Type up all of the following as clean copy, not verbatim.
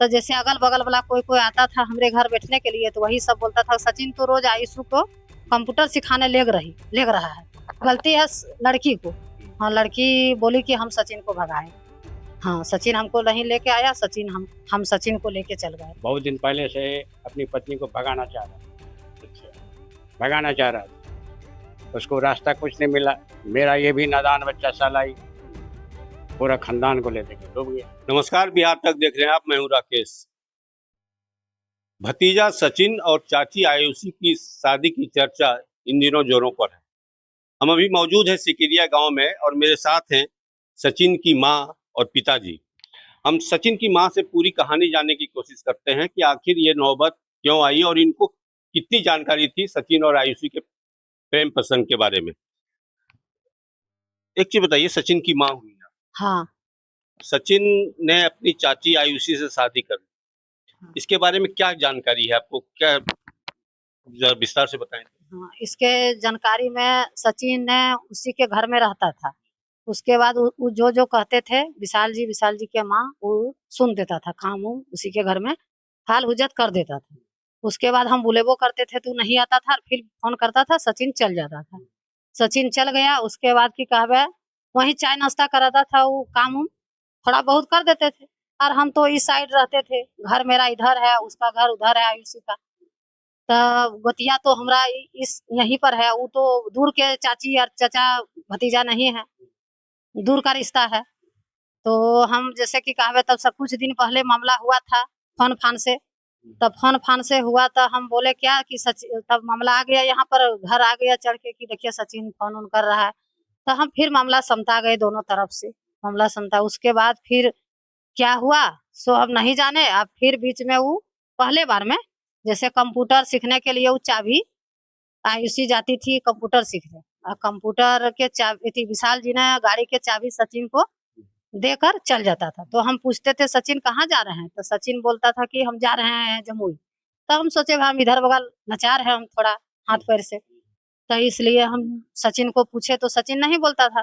तो जैसे अगल बगल वाला कोई कोई आता था हमरे घर बैठने के लिए, तो वही सब बोलता था सचिन तो रोज आयुषु को कंप्यूटर सिखाने लेग रहा है, गलती है लड़की को। हाँ, लड़की बोली कि हम सचिन को भगाए। हाँ, सचिन हमको नहीं लेके आया, सचिन हम सचिन को लेके चल गए। बहुत दिन पहले से अपनी पत्नी को भगाना चाह रहा था। उसको रास्ता कुछ नहीं मिला। मेरा ये भी नादान बच्चा साला ही पूरा खानदान को लेते डूब गया। नमस्कार, बिहार तक देख रहे हैं आप, मैं हूं राकेश। भतीजा सचिन और चाची आयुषी की शादी की चर्चा इन दिनों जोरों पर है। हम अभी मौजूद हैं सिकिरिया गांव में और मेरे साथ हैं सचिन की मां और पिताजी। हम सचिन की मां से पूरी कहानी जानने की कोशिश करते हैं कि आखिर ये नौबत क्यों आई और इनको कितनी जानकारी थी सचिन और आयुषी के प्रेम प्रसंग के बारे में। एक चीज बताइए, सचिन की मां हुई ना? हाँ। सचिन ने अपनी चाची आयुषी से शादी कर ली। इसके बारे में क्या जानकारी है आपको, क्या जरा विस्तार से बताएं। हाँ, इसके जानकारी में सचिन ने उसी के घर में रहता था। उसके बाद वो जो कहते थे विशाल जी के माँ वो सुन देता था, काम उसी के घर में हाल हुजत कर देता था। उसके बाद हम बुलेबो करते थे तो नहीं आता था, फिर फोन करता था, सचिन चल जाता था। सचिन चल गया, उसके बाद की कहवे वही चाय नाश्ता कराता था, वो काम थोड़ा बहुत कर देते थे। और हम तो इस साइड रहते थे, घर मेरा इधर है, उसका घर उधर है आयुषी का। तो गोतिया तो हमरा इस यहीं पर है, वो तो दूर के चाची और चाचा भतीजा नहीं है, दूर का रिश्ता है। तो हम जैसे कि कहवे तब सब कुछ दिन पहले मामला हुआ था फोन फान से, तब फोन फान से हुआ तो हम बोले क्या कि तब मामला आ गया यहाँ पर, घर आ गया चढ़ के कि देखिए सचिन फोन उन कर रहा है। तो हम फिर मामला समझा गए, दोनों तरफ से मामला समझा। उसके बाद फिर क्या हुआ सो अब नहीं जाने। अब फिर बीच में वो पहले बार में जैसे कंप्यूटर सीखने के लिए वो चाबी आयुषी जाती थी कंप्यूटर सीखने, और कंप्यूटर के चाबी विशाल जी ने गाड़ी के चाबी सचिन को देकर चल जाता था। तो हम पूछते थे सचिन कहाँ जा रहे हैं, तो सचिन बोलता था कि हम जा रहे हैं जमुई। तो हम सोचे हम इधर बगल लाचार है, हम थोड़ा हाथ पैर से, तो इसलिए हम सचिन को पूछे तो सचिन नहीं बोलता था।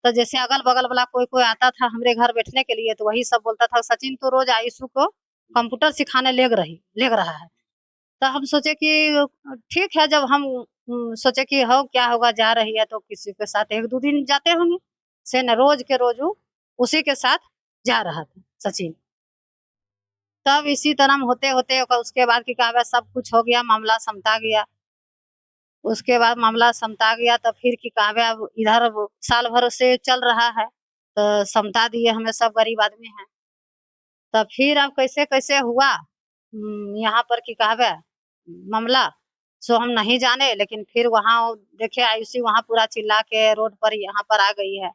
तो जैसे अगल बगल वाला कोई कोई आता था हमरे घर बैठने के लिए, तो वही सब बोलता था सचिन तो रोज आयुषु को कंप्यूटर सिखाने लेग रहा है। तो हम सोचे कि ठीक है, जब हम सोचे कि हो क्या होगा, जा रही है तो किसी के साथ एक दो दिन जाते होंगे से न, रोज के रोज उसी के साथ जा रहा था सचिन। तब इसी तरह होते होते उसके बाद की कहवा सब कुछ हो गया, मामला समता गया। उसके बाद मामला समता गया तो फिर की कहवा अब इधर साल भर से चल रहा है, तो समता दिए, हमें सब गरीब आदमी हैं। तब फिर अब कैसे कैसे हुआ यहाँ पर की कहवे मामला सो हम नहीं जाने, लेकिन फिर वहाँ देखे आयुषी वहाँ पूरा चिल्ला के रोड पर यहाँ पर आ गई है।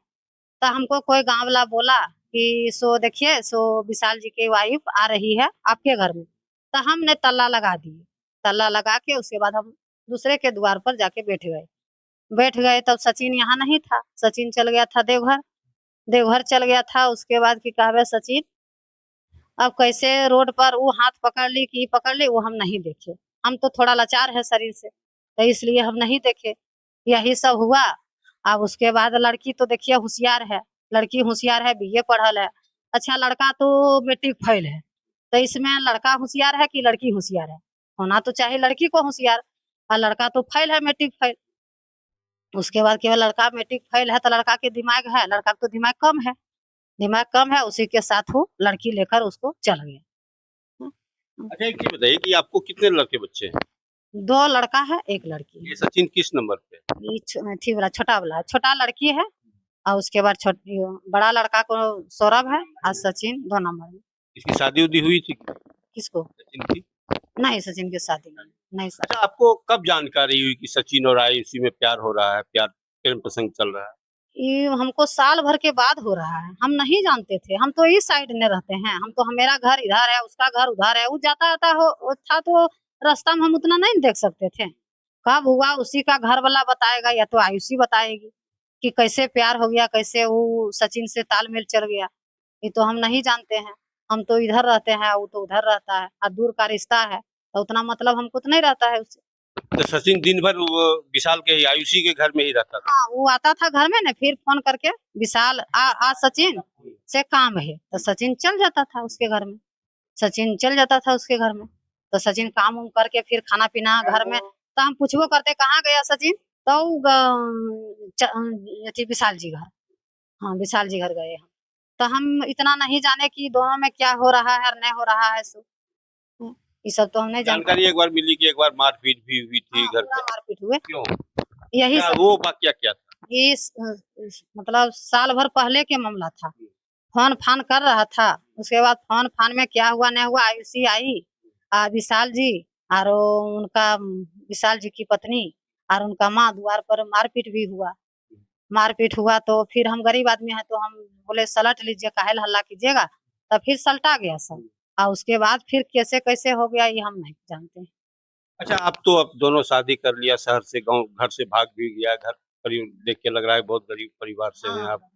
तो हमको कोई गाँव वाला बोला कि सो देखिए सो विशाल जी की वाइफ आ रही है आपके घर में। तो हमने तल्ला लगा दिए, तल्ला लगा के उसके बाद हम दूसरे के द्वार पर जाके बैठ गए। तब सचिन यहाँ नहीं था, सचिन चल गया था देवघर चल गया था। उसके बाद की कहवे सचिन अब कैसे रोड पर वो हाथ पकड़ ली कि पकड़ ली वो हम नहीं देखे, हम तो थोड़ा लाचार है शरीर से, तो इसलिए हम नहीं देखे। यही सब हुआ। अब उसके बाद लड़की तो देखिए होशियार है, लड़की होशियार है, बीए पढ़ल है। अच्छा, लड़का तो मैट्रिक फेल है, तो इसमें लड़का होशियार है कि लड़की होशियार है? होना तो चाहे लड़की को होशियार, और लड़का तो फेल है, मैट्रिक फेल। उसके बाद केवल लड़का मैट्रिक फेल है तो लड़का के दिमाग है, लड़का तो दिमाग कम है, उसी के साथ वो लड़की लेकर उसको चल गया। अच्छा, एक चीज बताइए कि आपको कितने लड़के बच्चे हैं? 2 लड़का है, 1 लड़की है। ये सचिन किस नंबर पे? ये थी वाला छोटा वाला, छोटा लड़की है, और उसके बाद छोटी बड़ा लड़का को सौरभ है, और सचिन 2 नंबर में। इसकी शादी उदी हुई थी किसको? सचिन की? नहीं, सचिन की शादी नहीं। अच्छा, आपको कब जानकारी हुई कि सचिन और आयुषी में प्यार हो रहा है, प्रेम प्रसंग चल रहा है? ये हमको साल भर के बाद हो रहा है, हम नहीं जानते थे। हम तो इस साइड में रहते हैं, हम तो मेरा घर इधर है, उसका घर उधर है। वो जाता आता हो था तो रास्ता में हम उतना नहीं देख सकते थे। कब हुआ उसी का घर वाला बताएगा या तो आयुषी बताएगी कि कैसे प्यार हो गया, कैसे वो सचिन से तालमेल चल गया। ये तो हम नहीं जानते हैं, हम तो इधर रहते हैं, वो तो उधर रहता है, और दूर का रिश्ता है तो उतना मतलब हमको तो नहीं रहता है उससे। तो सचिन दिन भर वो विशाल के आयुषी के घर में ही रहता था? हाँ, वो आता था घर में ना, फिर फोन करके विशाल आ सचिन से काम है, तो सचिन चल जाता था उसके घर में। सचिन चल जाता था उसके घर में। तो सचिन काम उम करके फिर खाना पीना घर में, तो हम पूछबो करते कहाँ गया सचिन, तो अथी विशाल जी घर, हाँ विशाल जी घर गए हम। तो हम इतना नहीं जाने कि दोनों में क्या हो रहा है और नहीं हो रहा है सो, ये सब तो हम नहीं जानते। जानकारी एक बार मिली कि एक बार मारपीट भी हुई थी हाँ, घर पूरा पे। मारपीट हुए, क्यों? यही क्या सब। वो वाकया क्या था? मतलब साल भर पहले के मामला था। फोन फान कर रहा था, उसके बाद फोन फान में क्या हुआ नहीं हुआ, आयुषी आई, विशाल जी और उनका विशाल जी की पत्नी और उनका माँ द्वार पर मारपीट भी हुआ। मारपीट हुआ तो फिर हम गरीब आदमी हैं तो हम बोले सलट लीजिए, काहे हल्ला कीजिएगा, तब फिर सलटा गया सब। और उसके बाद फिर कैसे कैसे हो गया ये हम नहीं जानते। अच्छा, अब दोनों शादी कर लिया, शहर से गांव घर से भाग भी गया, घर देख के लग रहा है बहुत गरीब परिवार से हैं हाँ, आप।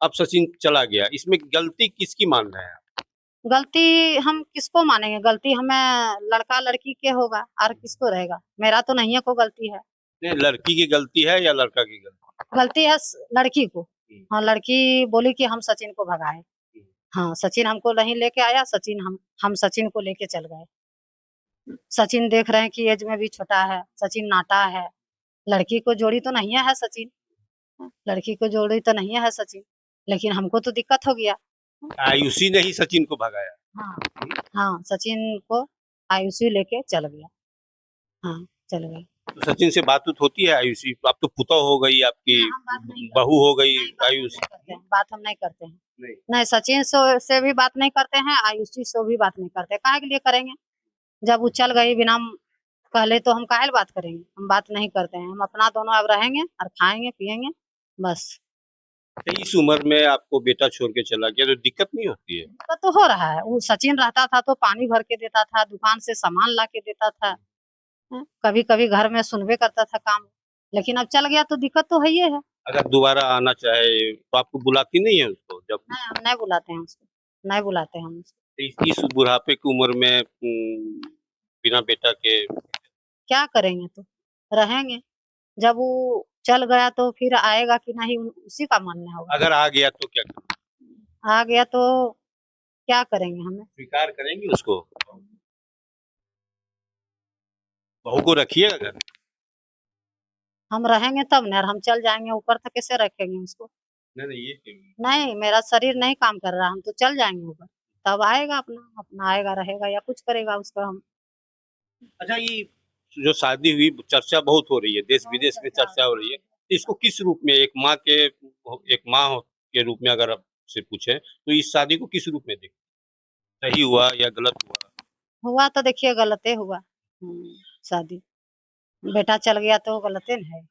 अब सचिन चला गया, इसमें गलती किसकी मान रहे हैं आप? गलती हम किसको मानेंगे, गलती हमें लड़का लड़की के होगा और किसको रहेगा, मेरा तो नहीं है कोई गलती है। नहीं, लड़की की गलती है या लड़का की गलती? गलती है लड़की को। हाँ, लड़की बोली कि हम सचिन को भगाए। हाँ, सचिन हमको नहीं लेके आया, सचिन हम सचिन को लेके चल गए। सचिन देख रहे हैं कि एज में भी छोटा है, सचिन नाटा है, लड़की को जोड़ी तो नहीं है सचिन, लड़की को जोड़ी तो नहीं है सचिन, लेकिन हमको तो दिक्कत हो गया। आयुषी ने ही सचिन को भगाया। हाँ, हाँ सचिन को आयुषी लेके चल गया। हाँ, चल गए। तो सचिन से बात होती है आयुषी? अब तो पुतौ हो गई आपकी, हम बात नहीं बहू हो गई नहीं करते, आयुषी। नहीं करते हैं, बात हम नहीं करते हैं। नहीं। नहीं, सचिन से भी बात नहीं करते हैं, आयुषी से भी बात नहीं करते, काहे के लिए करेंगे, जब वो चल गई बिना कहले तो हम काहे बात करेंगे, हम बात नहीं करते हैं, हम अपना दोनों अब रहेंगे और खाएंगे पिएंगे बस। तो इस उम्र में आपको बेटा छोड़ के चला गया तो दिक्कत नहीं होती है? दिक्कत तो हो रहा है, वो सचिन रहता था तो पानी भर के देता था, दुकान से सामान ला के देता था, कभी कभी घर में सुनबे करता था काम, लेकिन अब चल गया तो दिक्कत तो है ही है। अगर दोबारा आना चाहे तो आपको बुलाती नहीं है उसको? जब नहीं, हम नहीं बुलाते हैं उसको, नहीं बुलाते हैं हम उसको। इस बुढ़ापे की उम्र में बिना बेटा के क्या करेंगे, तो रहेंगे, जब वो चल गया तो फिर आएगा कि नहीं उसी का मानना होगा। अगर आ गया तो क्या करें? आ गया तो क्या करेंगे, हमें स्वीकार करेंगी उसको? बहू को रखिएगा घर? हम रहेंगे तब न, और हम चल जाएंगे ऊपर तो कैसे रखेंगे उसको। नहीं नहीं, ये क्यों? नहीं, मेरा शरीर नहीं काम कर रहा, हम तो चल जाएंगे ऊपर, तब आएगा अपना अपना आएगा रहेगा या कुछ करेगा उसका हम। अच्छा, ये जो शादी हुई चर्चा बहुत हो रही है, देश विदेश में चर्चा हो रही है, इसको किस रूप में, एक माँ के रूप में अगर आपसे पूछे तो इस शादी को किस रूप में देखते? सही हुआ या गलत हुआ? हुआ तो देखिए गलते हुआ। शादी, बेटा चल गया तो गलते न है।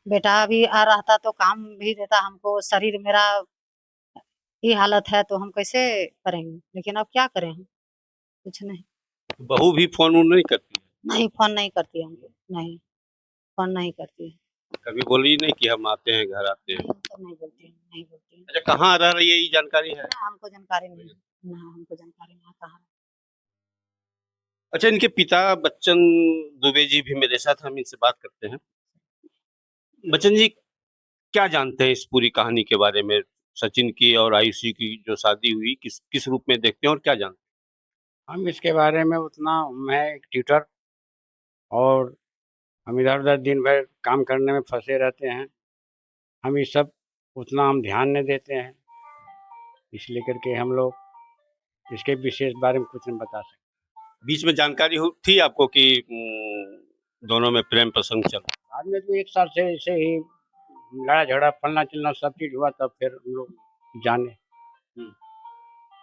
बेटा भी आ रहता तो काम भी देता हमको, शरीर मेरा ये हालत है तो हम कैसे करेंगे, लेकिन अब क्या करें हम, कुछ नहीं। बहू भी फोन वोन नहीं करती है? नहीं, फोन नहीं करती है हमको, नहीं, फोन नहीं करती है। कभी बोली नहीं कि हम आते हैं, घर आते हैं? नहीं, तो नहीं बोलती है, नहीं बोलती है। अच्छा, कहाँ रह रही है ये जानकारी है? ना, हमको जानकारी नहीं है, ना हमको जानकारी नहीं है कहाँ। अच्छा, इनके पिता बच्चन दुबे जी भी मेरे साथ, हम इनसे बात करते हैं। बच्चन जी, क्या जानते हैं इस पूरी कहानी के बारे में? सचिन की और आयुषी की जो शादी हुई, किस किस रूप में देखते हैं और क्या जानते हम इसके बारे में उतना, मैं एक ट्यूटर और हम इधर उधर दिन भर काम करने में फंसे रहते हैं, हम ये सब उतना हम ध्यान नहीं देते हैं, इसलिए करके हम लोग इसके विशेष बारे में कुछ नहीं बता सकते। हैं? बीच में जानकारी थी आपको कि दोनों में प्रेम प्रसंग चल? बाद में तो एक साल से ऐसे ही लड़ा झगड़ा फलना चलना सब चीज हुआ, तब फिर हम लोग जाने।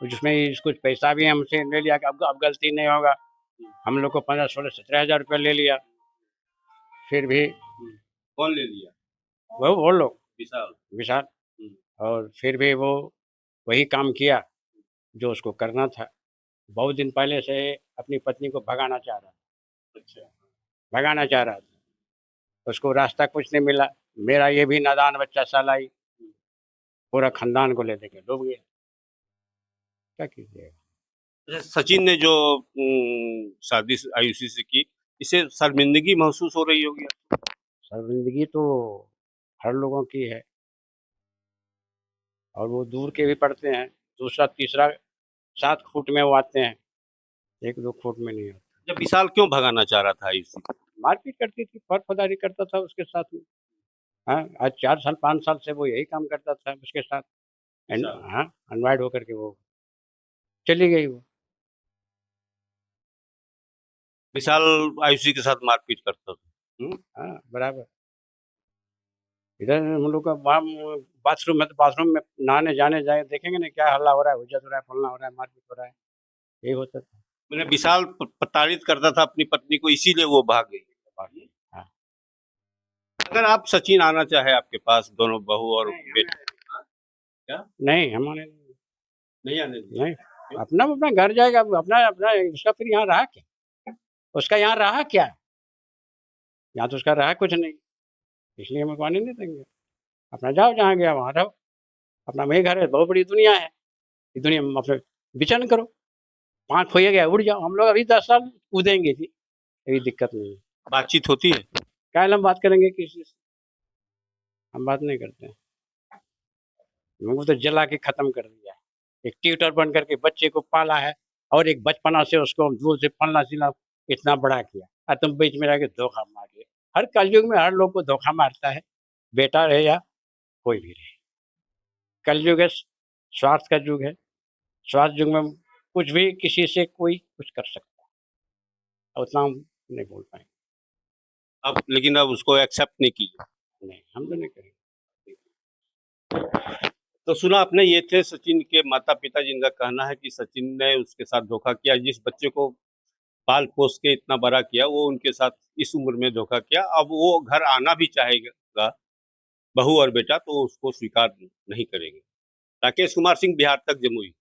जिसमें कुछ पैसा भी हमसे ले लिया कि अब गलती नहीं होगा, हम लोग को 15, 16, 17 हजार रुपया ले लिया। फिर भी कौन ले लिया? वो लोग विशाल। विशाल, और फिर भी वो वही काम किया जो उसको करना था। बहुत दिन पहले से अपनी पत्नी को भगाना चाह रहा था। अच्छा। भगाना चाह रहा था, उसको रास्ता कुछ नहीं मिला। मेरा ये भी नादान बच्चा साला ही पूरा खानदान को ले देके डूब गया, क्या कीजिएगा। अच्छा, सचिन ने जो शादी आयुषी से की, इसे शर्मिंदगी महसूस हो रही होगी? शर्मिंदगी तो हर लोगों की है, और वो दूर के भी पड़ते हैं, दूसरा तीसरा 7 फुट में वो आते हैं, 1-2 फुट में नहीं आते। जब विशाल क्यों भगाना चाह रहा था आयुषी को? मारपीट करती थी, फर्फदारी करता था उसके साथ में। हाँ, आज 4 साल 5 साल से वो यही काम करता था उसके साथ। अच्छा। हाँ, अनवाइड होकर के वो चली गई वो। विशाल आयुषी के साथ मारपीट करता था। हाँ, बराबर। इधर हम लोग का वहाँ बाथरूम है, तो बाथरूम में नहाने जाने जाए देखेंगे ना क्या हल्ला हो रहा है, हुज्जत हो रहा है, फलना हो रहा है, मारपीट हो रहा है, यही होता था। मैंने विशाल प्रताड़ित करता था अपनी पत्नी को, इसीलिए वो भाग गई। हाँ। अगर आप सचिन आना चाहे आपके पास, दोनों बहू और बेटा, क्या नहीं, हमारे नहीं आने देंगे? नहीं, अपना अपना घर जाएगा, अपना अपना उसका फिर यहाँ रहा क्या? उसका यहाँ रहा क्या? यहाँ तो उसका रहा कुछ नहीं, इसलिए हम आने नहीं देंगे। अपना जाओ जहाँ गया वहाँ रहो, अपना वही घर है, बहुत बड़ी दुनिया है, ये दुनिया में अपने विचरण करो, 5 खोइया गया उड़ जाओ। हम लोग अभी 10 साल कूदेंगे जी, कोई दिक्कत नहीं है। बातचीत होती है? क्या हम बात करेंगे किसी से? हम बात नहीं करते हैं, हमको तो जला के खत्म कर दिया है। एक ट्यूटर बन करके बच्चे को पाला है, और एक बचपना से उसको दूध से पलना सिला इतना बड़ा किया, और तुम बीच में रह के धोखा मार रहे। हर कलयुग में हर लोग को धोखा मारता है, बेटा रहे या कोई भी रहे। कलयुग है, स्वार्थ का युग है। स्वार्थ युग में कुछ भी किसी से कोई कुछ कर सकता है, उतना हम नहीं बोल पाएंगे। अब लेकिन अब उसको एक्सेप्ट नहीं कीजिए। नहीं, हम तो नहीं करेंगे। तो सुना आपने, ये थे सचिन के माता पिता, जिनका कहना है कि सचिन ने उसके साथ धोखा किया। जिस बच्चे को पाल पोस के इतना बड़ा किया, वो उनके साथ इस उम्र में धोखा किया। अब वो घर आना भी चाहेगा, बहू और बेटा, तो उसको स्वीकार नहीं करेंगे। राकेश कुमार सिंह, बिहार तक, जमुई।